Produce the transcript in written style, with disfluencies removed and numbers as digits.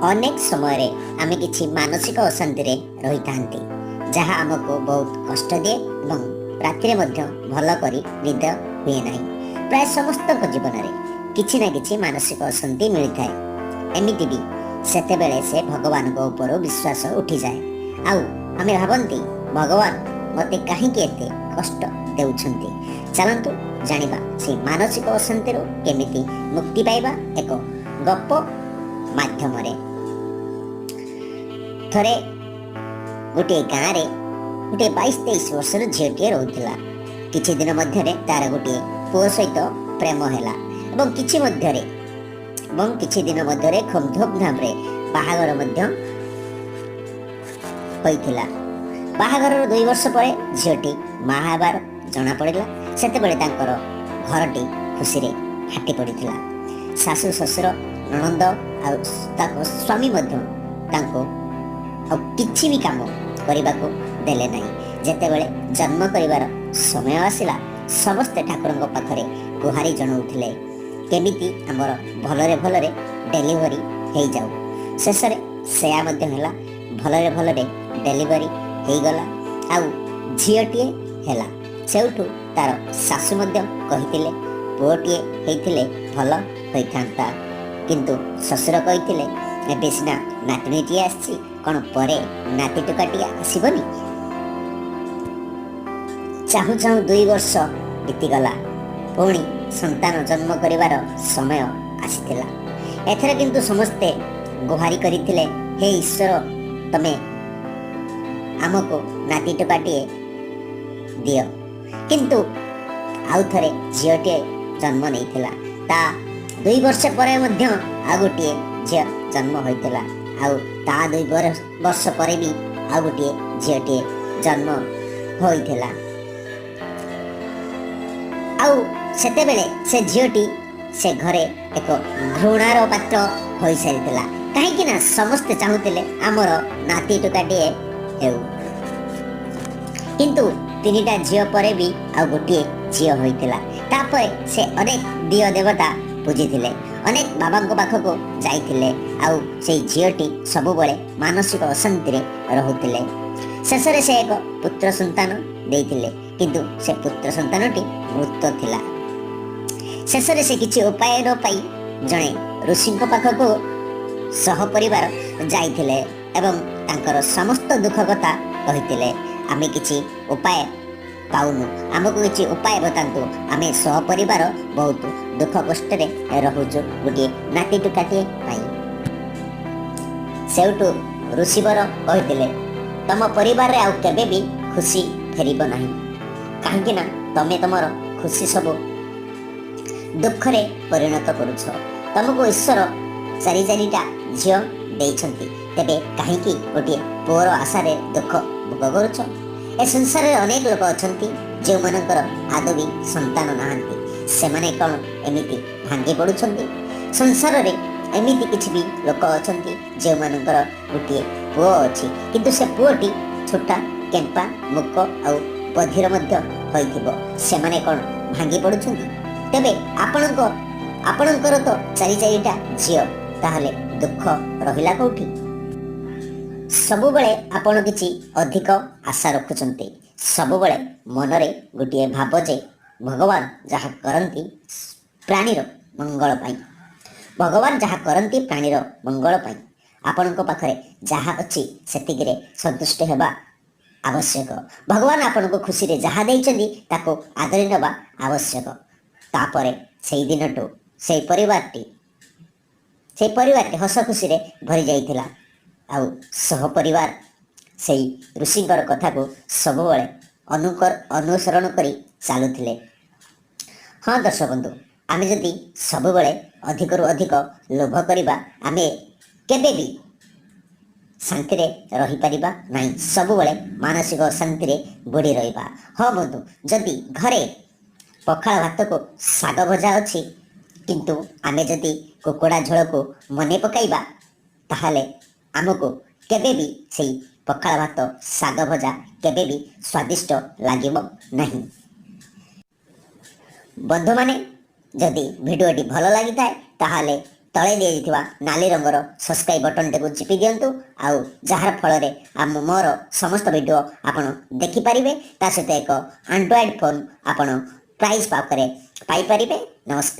अनेक समय रे आमे किछि मानसिक अशांति रे रही थांती जहाँ आमको बहुत कष्ट दिए एवं राति रे मध्य भल करी निद हुए नाही। प्राय समस्त जीवन रे किछि ना किछि मानसिक अशांति मिली थाए। एमिति भी सेते बेले से भगवान को ऊपर विश्वास उठी जाए। आउ आमे भाबंती भगवान मते काहेकि एते कष्ट देउछंती। चलंतु जानिबा से मानसिक अशांति रो केमिति मुक्ति पाइबा एक गप माध्यम रे। थरे गोटे गाँव रे गोटे 22-23 वर्षर झीलटे रोला। किछि दिन मध्य तार गोटे पुओ सहित प्रेम हैला एवं किछि दिन मध्य खूब धूमधाम रे बाहागर मध्य होइथिला। बाहागर 2 वर्ष पर झीलटी मां हेबार जना पड़िला। सेते बेले तांकर घरटी खुशी रे फाटी पड़िथिला। सासु ससुर ननंद आ स्वामी मध्य तांको किछि भी काम करबाको देले नहीं। जेते बेले जन्म करिवार समय आसिला समस्त ठाकुरंक पाखरे गुहारी जणाउथिले केमिति हमर भलरे डेलीवरी हेई जाऊ। शेषरे सेया मध्य हैला भलरे डेलीवरी हेई गला। आउ झियटिए हैला। सेउठु तार सासु मध्य कहिथिले पुओटिए हेइथिले भल होइथांता, किंतु ससुर कहिथिले एबे सिना नातनीटिए आछि कौन परे नाती टुकाटिए आसीबनी। चाहू 2 वर्ष बीतीगला। पुणी संतान जन्म करिवार समय आसीथिला। एथरे किंतु समस्ते गुहारी करिथिले हे ईश्वर तमे आमको नाती टुकाटिए दियो। किंतु आउ थरे झियटिए जन्म नैथिला। ता 2 वर्ष पर मध्य आ गोटिए झिय जन्म होइथिला। आउ ता 2 वर्ष पर भी आ गोटिए झियटिए जन्म होइथिला। आउ सेते बेले से झियटी से घरे एक घृणार पात्र होई सारिथिला। काहेकि ना समस्त चाहुतिले आमर नाती टुकाटिए हेउ। किंतु 3टा झिय पर भी आ गोटिए झिय होइथिला। तापरे से अनेक दिय देवता पूजिथिले, अनेक बाबांक पाखको जाइथिले। आउ से झियटी सब बेले मानसिक अशांति रे रहुथिले। शेषरे से एक पुत्र संतान देइथिले, किंतु से पुत्र संतानटी मृत थिला। शेषरे से किछि उपाय न पाई जणे ऋषिंक पाखको सह परिवार जाइथिले एवं तांकर समस्त दुख कथा कहिथिले। आमे किछि उपाय पाउनु, आमको किछि उपाय बतांतु। आमे सह परिवार बहुत दुख कष्ट रे रहुजु गोटे नाती टुकाटिए पाई। सेउटु ऋषिवर कहिथिले तम परिवार रे आउ केबे भी खुशी फेरिबो नाही। काहेकि ना तमे तमर खुशी सब दुख रे परिणत करूछ। तमको ईश्वर 4-4टा झियो देइछंती, तेबे काहेकि गोटे पुअर आशा रे दुख भोग करूछ। ए संसार रे अनेक लोक अछंती जे मानकर आदौ भी संतान नाहंती। सेमाने कोन एमिति भांगी पडुछंती। संसार रे एमिति किछि भी लोक अछंती जे मानकर गोटे पुओ अछि, किंतु से पुओटी छोटा केम्पा मुक आ बधिर मध्य होइथिबो। सेमाने कोन भांगी पडुछंती। तेबे आपणकर तो 4-4टा झियो, ताहले दुख रहिला कोठी। सबुबले आपण किछि अधिक आशा रखुचंती। सबुबले मनरे गोटे भाव जे भगवान जहाँ करंती प्राणीर मंगल पाई। भगवान जहाँ करंती प्राणीर मंगल पाई। आपणक पाखरे जहाँ अछि सेतिकिरे संतुष्ट हेबा आवश्यक। भगवान आपनको खुशी रे जहाँ देइचंदी ताको आदरि नबा आवश्यक। तापरे सेई दिनटो सेई परिवारटी हस खुशी रे भरी जाइथिला। आउ सह परिवार सेई ऋषिंकर कथा को सब बेले अनुसरण करी चालुथिले। हाँ दर्शक बंधु, आमे जदि सब बेले अधिक रु अधिक लोभ करिबा आमे केबे भी शांति रे रही परिबा नहीं। सब बेले मानसिक शांति रे बुड़ी रहिबा। हाँ बंधु, जदि घरे पखाळ भात को साग भजा अछि, किंतु आमे जदि कुकुड़ा झोल को मने पकाइबा ताहाले आमको केबे भी सेई पखाळ भात साग भजा केबे भी स्वादिष्ट लागिबो नहीं। बंधु माने जदि भिडियोटी भल लगी थाए ताहाले ତଳେ ଦିଆଯାଇଥିବା ନାଲି ରଙ୍ଗର ସବସ୍କ୍ରାଇବ୍ ବଟନଟିକୁ ଚିପି ଦିଅନ୍ତୁ ଆଉ ଯାହାର ଫଳରେ ମୋର ସମସ୍ତ ଭିଡ଼ିଓ ଆପଣ ଦେଖିପାରିବେ ତା ସହିତ ଏକ ଆଣ୍ଡ୍ରଏଡ଼୍ ଫୋନ୍ ଆପଣ ପ୍ରାଇସ୍ ପାଖରେ ପାଇପାରିବେ। ନମସ୍କାର।